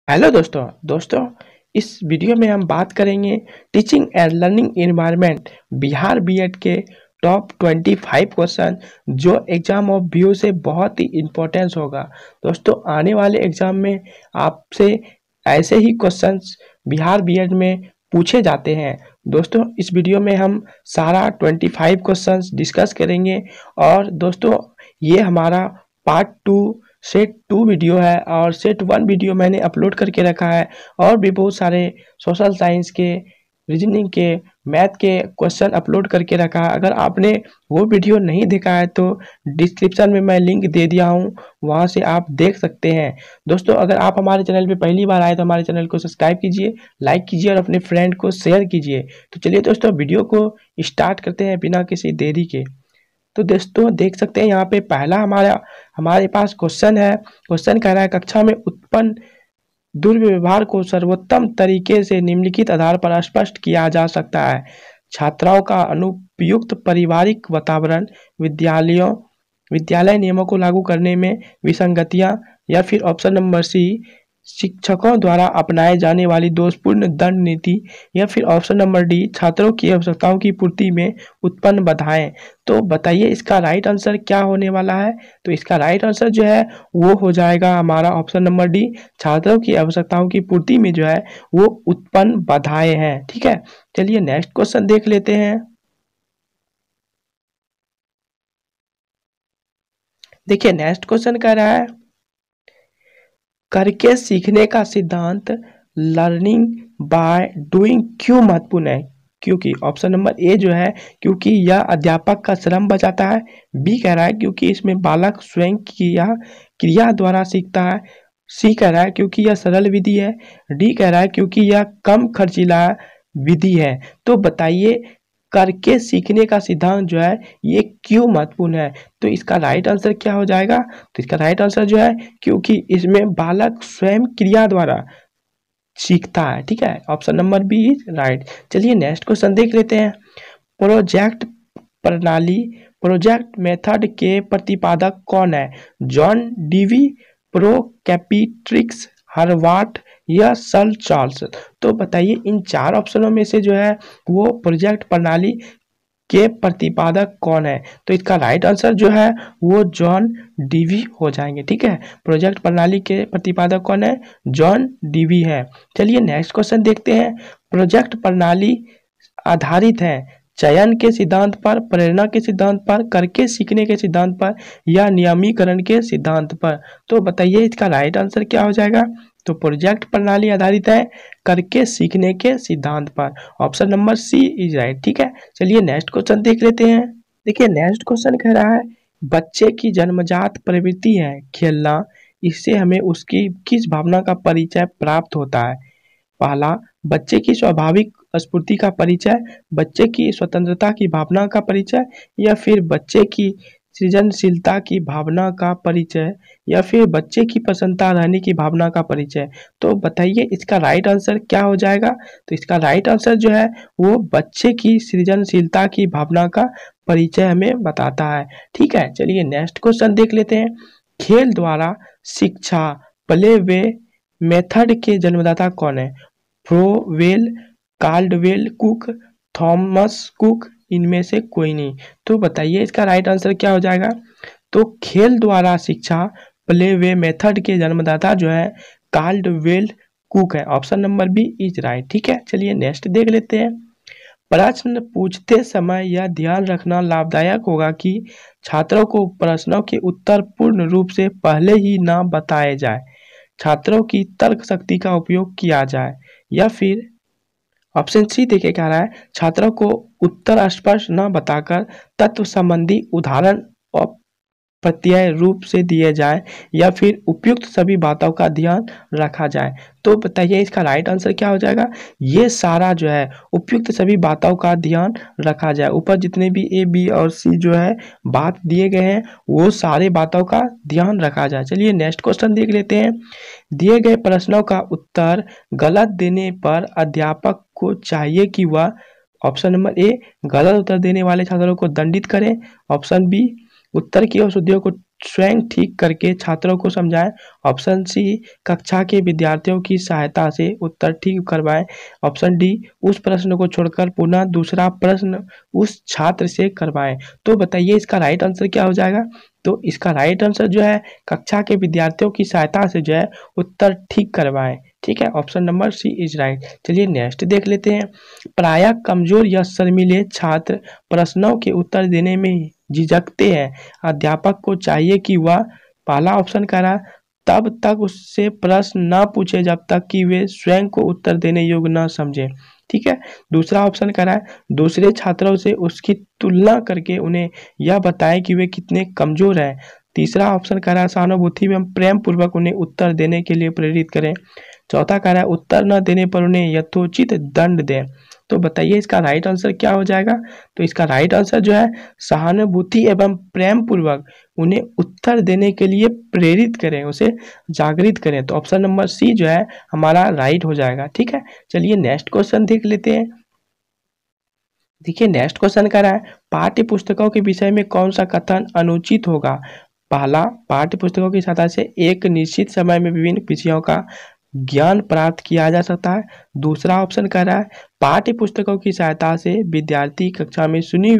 Hello दोस्तों इस video में हम बात करेंगे teaching and learning environment Bihar BEd के टॉप 25 क्वेश्चन जो एग्जाम ऑफ व्यू से बहुत ही इम्पोर्टेंस होगा। दोस्तों आने वाले एग्जाम में आपसे ऐसे ही क्वेश्चंस बिहार बीएड में पूछे जाते हैं। दोस्तों इस वीडियो में हम सारा 25 क्वेश्चंस डिस्कस करेंगे और दोस्तों ये हमारा पार्ट 2 सेट 2 वीडियो है और सेट 1 वीडियो मैंने अपलोड करके रखा है और भी बहुत सारे सोशल साइंस के, रीजनिंग के, मैथ के क्वेश्चन अपलोड करके रखा है। अगर आपने वो वीडियो नहीं देखा है तो डिस्क्रिप्शन में मैं लिंक दे दिया हूँ, वहाँ से आप देख सकते हैं। दोस्तों अगर आप हमारे चैनल पे पहली बार आए तो हमारे चैनल को सब्सक्राइब कीजिए, लाइक कीजिए और अपने फ्रेंड को शेयर कीजिए। तो चलिए दोस्तों वीडियो को स्टार्ट करते हैं बिना किसी देरी के। तो दोस्तों देख सकते हैं यहाँ पे पहला हमारे पास क्वेश्चन है। क्वेश्चन कह रहा है कक्षा में उत्पन्न दुर्व्यवहार को सर्वोत्तम तरीके से निम्नलिखित आधार पर स्पष्ट किया जा सकता है। छात्राओं का अनुपयुक्त पारिवारिक वातावरण, विद्यालय नियमों को लागू करने में विसंगतियां, या फिर ऑप्शन नंबर सी शिक्षकों द्वारा अपनाए जाने वाली दोषपूर्ण दंड नीति, या फिर ऑप्शन नंबर डी छात्रों की आवश्यकताओं की पूर्ति में उत्पन्न बाधाएं। तो बताइए इसका राइट आंसर क्या होने वाला है। तो इसका राइट आंसर जो है वो हो जाएगा हमारा ऑप्शन नंबर डी, छात्रों की आवश्यकताओं की पूर्ति में जो है वो उत्पन्न बाधाएं हैं। ठीक है, चलिए नेक्स्ट क्वेश्चन देख लेते हैं। देखिए नेक्स्ट क्वेश्चन कह रहा है करके सीखने का सिद्धांत लर्निंग बाय डूइंग क्यों महत्वपूर्ण है। क्योंकि ऑप्शन नंबर ए जो है क्योंकि यह अध्यापक का श्रम बचाता है। बी कह रहा है क्योंकि इसमें बालक स्वयं क्रिया द्वारा सीखता है। सी कह रहा है क्योंकि यह सरल विधि है। डी कह रहा है क्योंकि यह कम खर्चीला विधि है। तो बताइए करके सीखने का सिद्धांत जो है ये क्यों महत्वपूर्ण है। तो इसका राइट आंसर क्या हो जाएगा। तो इसका राइट आंसर जो है क्योंकि इसमें बालक स्वयं क्रिया द्वारा सीखता है। ठीक है, option number B is right. चलिए नेक्स्ट क्वेश्चन देख लेते हैं। प्रोजेक्ट प्रणाली, प्रोजेक्ट मेथड के प्रतिपादक कौन है। जॉन डीवी, प्रोकैपिट्रिक्स, हर्वाट या सल चार्ल्स। तो बताइए इन चार ऑप्शनों में से जो है वो प्रोजेक्ट प्रणाली के प्रतिपादक कौन है। तो इसका राइट आंसर जो है वो जॉन डीवी हो जाएंगे। ठीक है, प्रोजेक्ट प्रणाली के प्रतिपादक कौन है, जॉन डीवी है। चलिए नेक्स्ट क्वेश्चन देखते हैं। प्रोजेक्ट प्रणाली आधारित है चयन के सिद्धांत पर, प्रेरणा के सिद्धांत पर, करके सीखने के सिद्धांत पर या नियमीकरण के सिद्धांत पर। तो बताइए इसका राइट आंसर क्या हो जाएगा। तो प्रोजेक्ट प्रणाली आधारित है करके सीखने के सिद्धांत पर, option number C is right. ठीक है, चलिए नेक्स्ट क्वेश्चन देख लेते हैं। देखिए नेक्स्ट क्वेश्चन कह रहा है बच्चे की जन्मजात प्रवृत्ति है खेलना, इससे हमें उसकी किस भावना का परिचय प्राप्त होता है। पहला, बच्चे की स्वाभाविक स्फूर्ति का परिचय, बच्चे की स्वतंत्रता की भावना का परिचय, या फिर बच्चे की सृजनशीलता की भावना का परिचय, या फिर बच्चे की प्रसन्नता रहने की भावना का परिचय। तो बताइए इसका राइट आंसर क्या हो जाएगा। तो इसका राइट आंसर जो है वो बच्चे की सृजनशीलता की भावना का परिचय हमें बताता है। ठीक है, चलिए नेक्स्ट क्वेश्चन देख लेते हैं। खेल द्वारा शिक्षा, प्ले वे मेथड के जन्मदाता कौन है। फ्रोवेल, कार्लवेल कुक, थॉमस कुक, इनमें से कोई नहीं। तो बताइए इसका राइट आंसर क्या हो जाएगा। तो खेल द्वारा शिक्षा, प्ले वे मेथड के जन्मदाता जो है कार्लवेल कुक है, option number B is right. ठीक है, चलिए नेक्स्ट देख लेते हैं। प्रश्न पूछते समय यह ध्यान रखना लाभदायक होगा कि छात्रों को प्रश्नों के उत्तर पूर्ण रूप से पहले ही ना बताए जाए, छात्रों की तर्क शक्ति का उपयोग किया जाए, या फिर ऑप्शन सी देखिए कह रहा है छात्रों को उत्तर स्पष्ट न बताकर तत्व संबंधी उदाहरण प्रत्यय रूप से दिए जाए, या फिर उपयुक्त सभी बातों का ध्यान रखा जाए। तो बताइए इसका राइट आंसर क्या हो जाएगा। ये सारा जो है उपयुक्त सभी बातों का ध्यान रखा जाए, ऊपर जितने भी ए बी और सी जो है बात दिए गए हैं वो सारे बातों का ध्यान रखा जाए। चलिए नेक्स्ट क्वेश्चन देख लेते हैं। दिए गए प्रश्नों का उत्तर गलत देने पर अध्यापक को चाहिए कि वह ऑप्शन नंबर ए गलत उत्तर देने वाले छात्रों को दंडित करें, ऑप्शन बी उत्तर की औषधियों को स्वयं ठीक करके छात्रों को समझाएं। ऑप्शन सी, कक्षा के विद्यार्थियों की सहायता से उत्तर ठीक करवाएं। ऑप्शन डी, उस प्रश्न को छोड़कर पुनः दूसरा प्रश्न उस छात्र से करवाएं। तो बताइए इसका राइट आंसर क्या हो जाएगा। तो इसका राइट आंसर जो है कक्षा के विद्यार्थियों की सहायता से जो है उत्तर ठीक करवाएं। ठीक है, option number C is right. चलिए नेक्स्ट देख लेते हैं। प्रायः कमजोर या शर्मीले छात्र प्रश्नों के उत्तर देने में झिझकते हैं। अध्यापक को चाहिए कि वह, पहला ऑप्शन कह रहा है, तब तक उससे प्रश्न न पूछे जब तक कि वे स्वयं को उत्तर देने योग्य न समझे। ठीक है। दूसरा ऑप्शन कह रहा है, दूसरे छात्रों से उसकी तुलना करके उन्हें यह बताएं कि वे कितने कमजोर हैं। तीसरा ऑप्शन कह रहा है, सहानुभूति में प्रेम पूर्वक उन्हें उत्तर देने के लिए प्रेरित करें। चौथा कह रहा है, उत्तर न देने पर उन्हें यथोचित दंड दें। तो बताइए इसका राइट आंसर क्या हो जाएगा। तो इसका राइट आंसर जो है सहानुभूति एवं प्रेम पूर्वक उन्हें उत्तर देने के लिए प्रेरित करें, उसे जागृत करें। तो ऑप्शन नंबर सी जो है हमारा राइट हो जाएगा। ठीक है, चलिए नेक्स्ट क्वेश्चन देख लेते हैं। देखिए नेक्स्ट क्वेश्चन कह रहा है, पाठ्य पुस्तकों के विषय में कौन सा कथन अनुचित होगा। पहला, पाठ्य पुस्तकों की सहायता से एक निश्चित समय में विभिन्न विषयों का ज्ञान प्राप्त किया जा सकता है। दूसरा ऑप्शन कह रहा है, पाठ्य पुस्तकों की सहायता से विद्यार्थी कक्षा में सुनी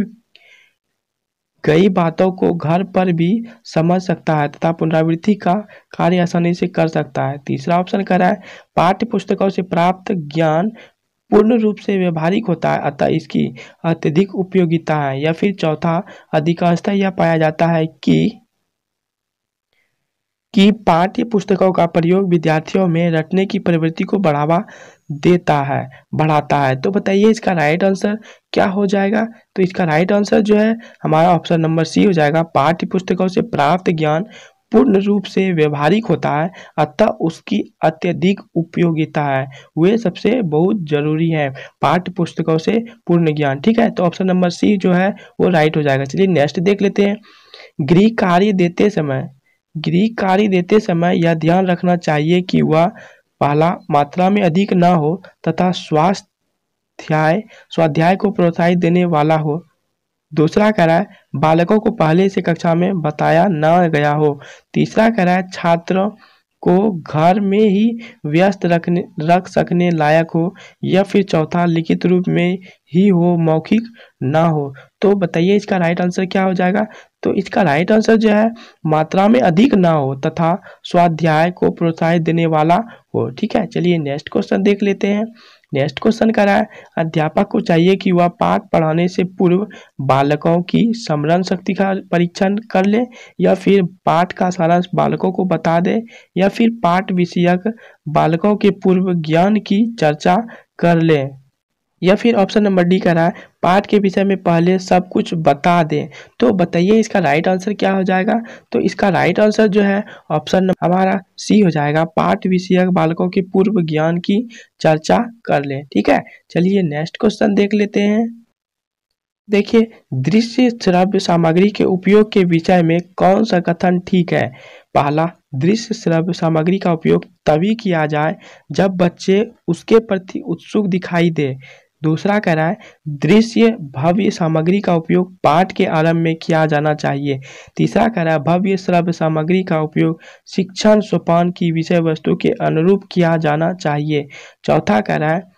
कई बातों को घर पर भी समझ सकता है तथा पुनरावृत्ति का कार्य आसानी से कर सकता है। तीसरा ऑप्शन कह रहा है, पाठ्य पुस्तकों से प्राप्त ज्ञान पूर्ण रूप से व्यवहारिक होता है अतः इसकी अत्यधिक उपयोगिता है। या फिर चौथा, अधिकांशतः यह पाया जाता है कि पाठ्य पुस्तकों का प्रयोग विद्यार्थियों में रटने की प्रवृत्ति को बढ़ाता है। तो बताइए इसका राइट आंसर क्या हो जाएगा। तो इसका राइट आंसर जो है हमारा ऑप्शन नंबर सी हो जाएगा। पाठ्य पुस्तकों से प्राप्त ज्ञान पूर्ण रूप से व्यवहारिक होता है अतः उसकी अत्यधिक उपयोगिता है, वे सबसे बहुत जरूरी है पाठ्य पुस्तकों से पूर्ण ज्ञान। ठीक है, तो ऑप्शन नंबर सी जो है वो राइट हो जाएगा। चलिए नेक्स्ट देख लेते हैं। गृह कार्य देते समय यह ध्यान रखना चाहिए कि वह, पहला, मात्रा में अधिक ना हो तथा स्वाध्याय को प्रोत्साहित देने वाला हो। दूसरा कह रहा है, बालकों को पहले से कक्षा में बताया ना गया हो। तीसरा कह रहा है, छात्रों को घर में ही व्यस्त रख सकने लायक हो। या फिर चौथा, लिखित रूप में ही हो, मौखिक ना हो। तो बताइए इसका राइट आंसर क्या हो जाएगा। तो इसका राइट आंसर जो है मात्रा में अधिक ना हो तथा स्वाध्याय को प्रोत्साहित देने वाला हो। ठीक है, चलिए नेक्स्ट क्वेश्चन देख लेते हैं। नेक्स्ट क्वेश्चन कह रहा है, अध्यापक को चाहिए कि वह पाठ पढ़ाने से पूर्व बालकों की स्मरण शक्ति का परीक्षण कर ले, या फिर पाठ का सारांश बालकों को बता दे, या फिर पाठ विषयक बालकों के पूर्व ज्ञान की चर्चा कर ले, या फिर ऑप्शन नंबर डी कह रहा है, पाठ के विषय में पहले सब कुछ बता दें। तो बताइए इसका राइट आंसर क्या हो जाएगा। तो इसका राइट आंसर जो है ऑप्शन हमारा सी हो जाएगा। पाठ विषयक बालकों के पूर्व ज्ञान की चर्चा कर लें। ठीक है, चलिए नेक्स्ट क्वेश्चन देख लेते हैं। देखिए, दृश्य श्रव्य सामग्री के उपयोग के विषय में कौन सा कथन ठीक है। पहला, दृश्य श्रव्य सामग्री का उपयोग तभी किया जाए जब बच्चे उसके प्रति उत्सुक दिखाई दे। दूसरा कह रहा है, दृश्य भव्य सामग्री का उपयोग पाठ के आरंभ में किया जाना चाहिए। तीसरा कह रहा है, भव्य श्रव्य सामग्री का उपयोग शिक्षण सोपान की विषय वस्तु के अनुरूप किया जाना चाहिए। चौथा कह रहा है,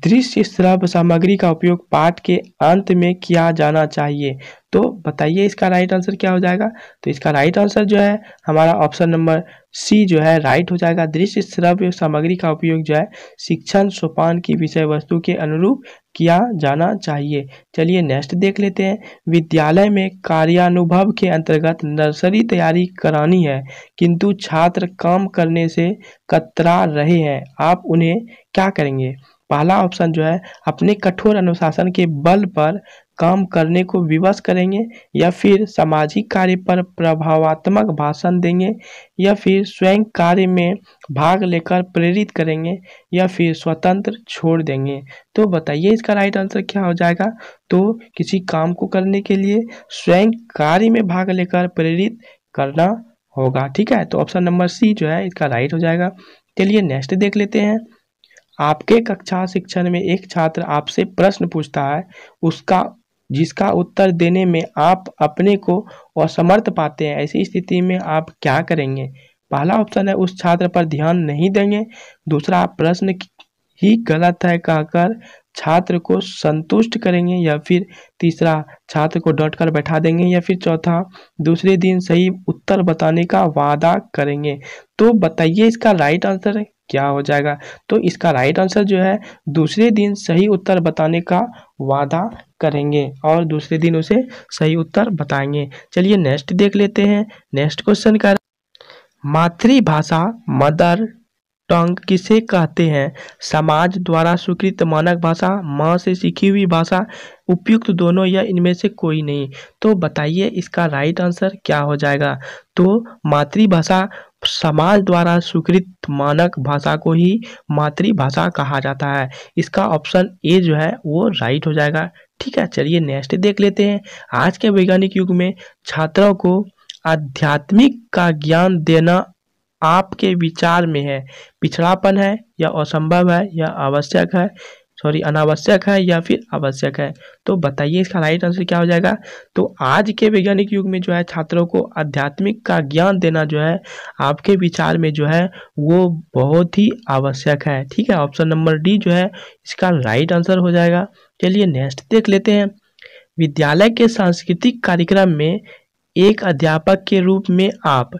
दृश्य श्रव्य सामग्री का उपयोग पाठ के अंत में किया जाना चाहिए। तो बताइए इसका राइट आंसर क्या हो जाएगा। तो इसका राइट आंसर जो है हमारा ऑप्शन नंबर सी जो है राइट हो जाएगा। दृश्य श्रव्य सामग्री का उपयोग जो है शिक्षण सोपान की विषय वस्तु के अनुरूप किया जाना चाहिए। चलिए नेक्स्ट देख लेते हैं। विद्यालय में कार्यानुभव के अंतर्गत नर्सरी तैयारी करानी है किंतु छात्र काम करने से कतरा रहे हैं, आप उन्हें क्या करेंगे। पहला ऑप्शन जो है, अपने कठोर अनुशासन के बल पर काम करने को विवश करेंगे, या फिर सामाजिक कार्य पर प्रभावात्मक भाषण देंगे, या फिर स्वयं कार्य में भाग लेकर प्रेरित करेंगे, या फिर स्वतंत्र छोड़ देंगे। तो बताइए इसका राइट आंसर क्या हो जाएगा। तो किसी काम को करने के लिए स्वयं कार्य में भाग लेकर प्रेरित करना होगा। ठीक है, तो ऑप्शन नंबर सी जो है इसका राइट हो जाएगा। चलिए नेक्स्ट देख लेते हैं। आपके कक्षा शिक्षण में एक छात्र आपसे प्रश्न पूछता है, उसका जिसका उत्तर देने में आप अपने को असमर्थ पाते हैं, ऐसी स्थिति में आप क्या करेंगे? पहला ऑप्शन है उस छात्र पर ध्यान नहीं देंगे, दूसरा प्रश्न ही गलत है कहकर छात्र को संतुष्ट करेंगे, या फिर तीसरा छात्र को डांट कर बैठा देंगे, या फिर चौथा दूसरे दिन सही उत्तर बताने का वादा करेंगे। तो बताइए इसका राइट आंसर क्या हो जाएगा? तो इसका राइट आंसर जो है दूसरे दिन सही उत्तर बताने का वादा करेंगे और दूसरे दिन उसे सही उत्तर बताएंगे। चलिए नेक्स्ट देख लेते हैं। नेक्स्ट क्वेश्चन का मातृभाषा मदर टंग किसे कहते हैं? समाज द्वारा स्वीकृत मानक भाषा, माँ से सीखी हुई भाषा, उपयुक्त दोनों या इनमें से कोई नहीं। तो बताइए इसका राइट आंसर क्या हो जाएगा? तो मातृभाषा समाज द्वारा स्वीकृत मानक भाषा को ही मातृभाषा कहा जाता है। इसका ऑप्शन ए जो है वो राइट हो जाएगा। ठीक है, चलिए नेक्स्ट देख लेते हैं। आज के वैज्ञानिक युग में छात्रों को आध्यात्मिक का ज्ञान देना आपके विचार में है पिछड़ापन है, या असंभव है, या आवश्यक है, अनावश्यक है, या फिर आवश्यक है? तो बताइए इसका राइट आंसर क्या हो जाएगा? तो आज के वैज्ञानिक युग में जो है छात्रों को आध्यात्मिक का ज्ञान देना जो है आपके विचार में जो है वो बहुत ही आवश्यक है। ठीक है, ऑप्शन नंबर डी जो है इसका राइट आंसर हो जाएगा। चलिए नेक्स्ट देख लेते हैं। विद्यालय के सांस्कृतिक कार्यक्रम में एक अध्यापक के रूप में आप,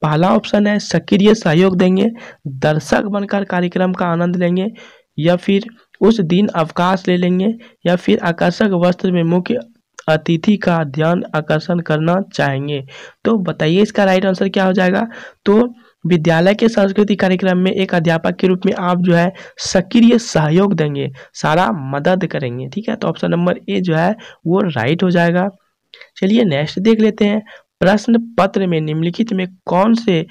पहला ऑप्शन है सक्रिय सहयोग देंगे, दर्शक बनकर कार्यक्रम का आनंद लेंगे, या फिर उस दिन अवकाश ले लेंगे, या फिर आकर्षक वस्त्र में मुख्य अतिथि का ध्यान आकर्षण करना चाहेंगे। तो बताइए इसका राइट आंसर क्या हो जाएगा? तो विद्यालय के सांस्कृतिक कार्यक्रम में एक अध्यापक के रूप में आप जो है सक्रिय सहयोग देंगे, सारा मदद करेंगे। ठीक है, तो ऑप्शन नंबर ए जो है वो राइट हो जाएगा। चलिए नेक्स्ट देख लेते हैं। प्रश्न पत्र में निम्नलिखित में कौन से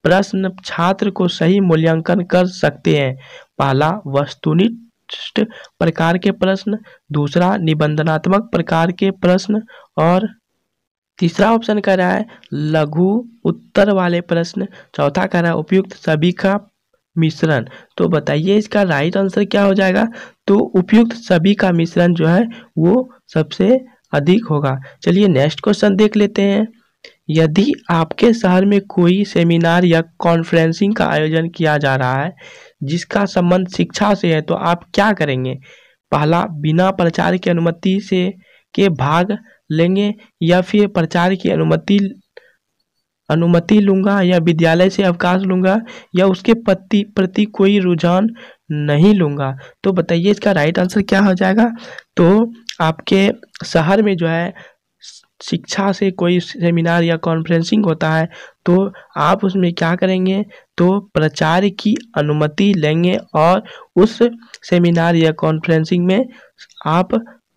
प्रश्न छात्र को सही मूल्यांकन कर सकते हैं? पहला वस्तुनिष्ठ प्रकार के प्रश्न, दूसरा निबंधनात्मक प्रकार के प्रश्न, और तीसरा ऑप्शन कह रहा है लघु उत्तर वाले प्रश्न, चौथा कह रहा है उपयुक्त सभी का मिश्रण। तो बताइए इसका राइट आंसर क्या हो जाएगा? तो उपयुक्त सभी का मिश्रण जो है वो सबसे अधिक होगा। चलिए नेक्स्ट क्वेश्चन देख लेते हैं। यदि आपके शहर में कोई सेमिनार या कॉन्फ्रेंसिंग का आयोजन किया जा रहा है जिसका संबंध शिक्षा से है, तो आप क्या करेंगे? पहला बिना प्रचार की अनुमति से के भाग लेंगे, या फिर प्रचार की अनुमति लूंगा, या विद्यालय से अवकाश लूंगा, या उसके प्रति कोई रुझान नहीं लूंगा। तो बताइए इसका राइट आंसर क्या हो जाएगा? तो आपके शहर में जो है शिक्षा से कोई सेमिनार या कॉन्फ्रेंसिंग होता है तो आप उसमें क्या करेंगे? तो प्रचार की अनुमति लेंगे और उस सेमिनार या कॉन्फ्रेंसिंग में आप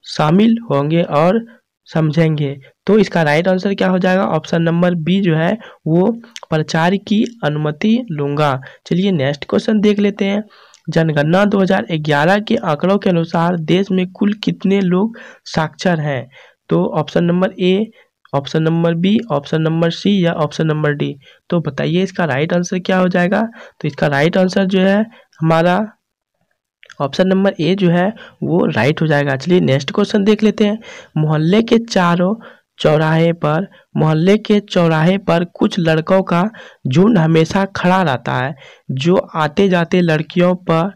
शामिल होंगे और समझेंगे। तो इसका राइट आंसर क्या हो जाएगा? ऑप्शन नंबर बी जो है वो प्रचार की अनुमति लूंगा। चलिए नेक्स्ट क्वेश्चन देख लेते हैं। जनगणना 2011 के आंकड़ों के अनुसार देश में कुल कितने लोग साक्षर हैं? तो option number A, option number B, option number C, या ऑप्शन नंबर डी? तो बताइए इसका राइट आंसर क्या हो जाएगा? तो इसका राइट आंसर जो है हमारा ऑप्शन नंबर ए जो है वो राइट हो जाएगा। चलिए नेक्स्ट क्वेश्चन देख लेते हैं। मोहल्ले के चौराहे पर कुछ लड़कों का झुंड हमेशा खड़ा रहता है जो आते जाते लड़कियों पर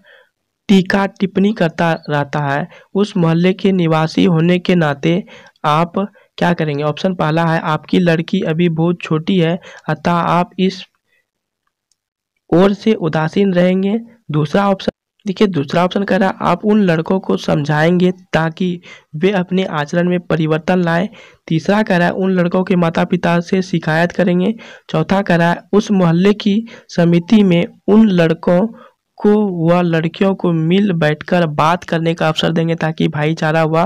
टीका टिप्पणी करता रहता है। उस मोहल्ले के निवासी होने के नाते आप क्या करेंगे? ऑप्शन पहला है आपकी लड़की अभी बहुत छोटी है अतः आप इस ओर से उदासीन रहेंगे। दूसरा ऑप्शन कह रहा है आप उन लड़कों को समझाएंगे ताकि वे अपने आचरण में परिवर्तन लाएं। तीसरा कह रहा है उन लड़कों के माता पिता से शिकायत करेंगे। चौथा कह रहा है उस मोहल्ले की समिति में उन लड़कों को व लड़कियों को मिल बैठकर बात करने का अवसर देंगे ताकि भाईचारा व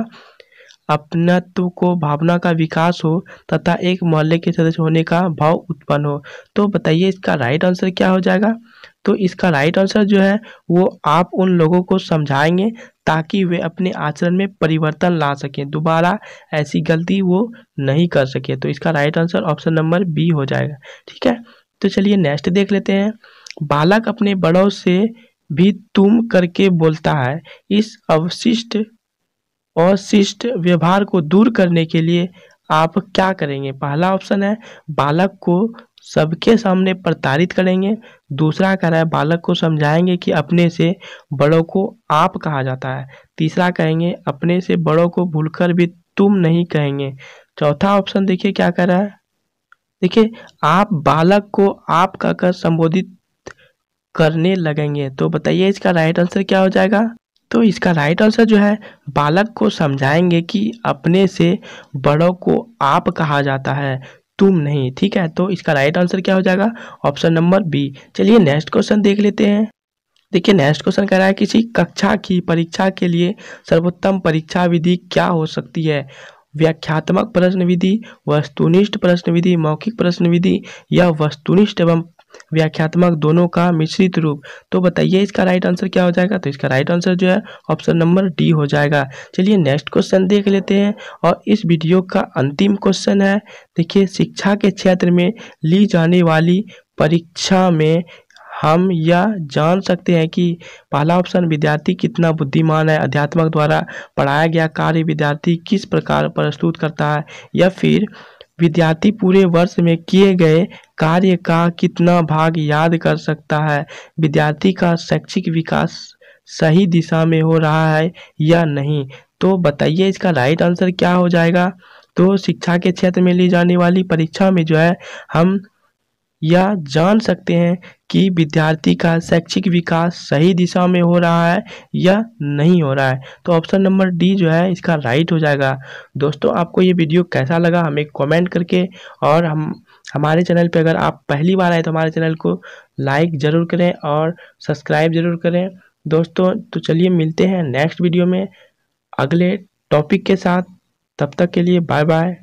अपनत्व को भावना का विकास हो तथा एक मोहल्ले के सदस्य होने का भाव उत्पन्न हो। तो बताइए इसका राइट आंसर क्या हो जाएगा? तो इसका राइट आंसर जो है वो आप उन लोगों को समझाएंगे ताकि वे अपने आचरण में परिवर्तन ला सकें, दोबारा ऐसी गलती वो नहीं कर सके। तो इसका right answer option number B हो जाएगा। ठीक है, तो चलिए नेक्स्ट देख लेते हैं। बालक अपने बड़ों से भी तुम करके बोलता है। इस अवशिष्ट अशिष्ट व्यवहार को दूर करने के लिए आप क्या करेंगे? पहला ऑप्शन है बालक को सबके सामने प्रताड़ित करेंगे। दूसरा कह रहा है बालक को समझाएंगे कि अपने से बड़ों को आप कहा जाता है। तीसरा कहेंगे अपने से बड़ों को भूलकर भी तुम नहीं कहेंगे। चौथा ऑप्शन देखिए क्या कह रहा है, देखिए आप बालक को आप कहकर संबोधित करने लगेंगे। तो बताइए इसका राइट आंसर क्या हो जाएगा? तो इसका राइट आंसर जो है बालक को समझाएंगे कि अपने से बड़ों को आप कहा जाता है, तुम नहीं। ठीक है, तो इसका राइट आंसर क्या हो जाएगा? Option number B. चलिए नेक्स्ट क्वेश्चन देख लेते हैं। देखिए नेक्स्ट क्वेश्चन कह रहा है किसी कक्षा की परीक्षा के लिए सर्वोत्तम परीक्षा विधि क्या हो सकती है? व्याख्यात्मक प्रश्न विधि, वस्तुनिष्ठ प्रश्न विधि, मौखिक प्रश्न विधि या वस्तुनिष्ठ एवं व्याख्यात्मक दोनों का मिश्रित रूप। तो बताइए इसका राइट आंसर क्या हो जाएगा? तो इसका राइट आंसर जो है ऑप्शन नंबर डी हो जाएगा। चलिए नेक्स्ट क्वेश्चन देख लेते हैं और इस वीडियो का अंतिम क्वेश्चन है। देखिए शिक्षा के क्षेत्र में ली जाने वाली परीक्षा में हम यह जान सकते हैं कि पहला ऑप्शन विद्यार्थी कितना बुद्धिमान है, अध्यात्मक द्वारा पढ़ाया गया कार्य विद्यार्थी किस प्रकार प्रस्तुत करता है, या फिर विद्यार्थी पूरे वर्ष में किए गए कार्य का कितना भाग याद कर सकता है, विद्यार्थी का शैक्षिक विकास सही दिशा में हो रहा है या नहीं। तो बताइए इसका राइट आंसर क्या हो जाएगा? तो शिक्षा के क्षेत्र में ली जाने वाली परीक्षा में जो है हम यह जान सकते हैं कि विद्यार्थी का शैक्षिक विकास सही दिशा में हो रहा है या नहीं हो रहा है। तो ऑप्शन नंबर डी जो है इसका राइट हो जाएगा। दोस्तों आपको ये वीडियो कैसा लगा हमें कमेंट करके, और हमारे चैनल पे अगर आप पहली बार आए तो हमारे चैनल को लाइक ज़रूर करें और सब्सक्राइब ज़रूर करें। दोस्तों तो चलिए मिलते हैं नेक्स्ट वीडियो में अगले टॉपिक के साथ। तब तक के लिए बाय बाय।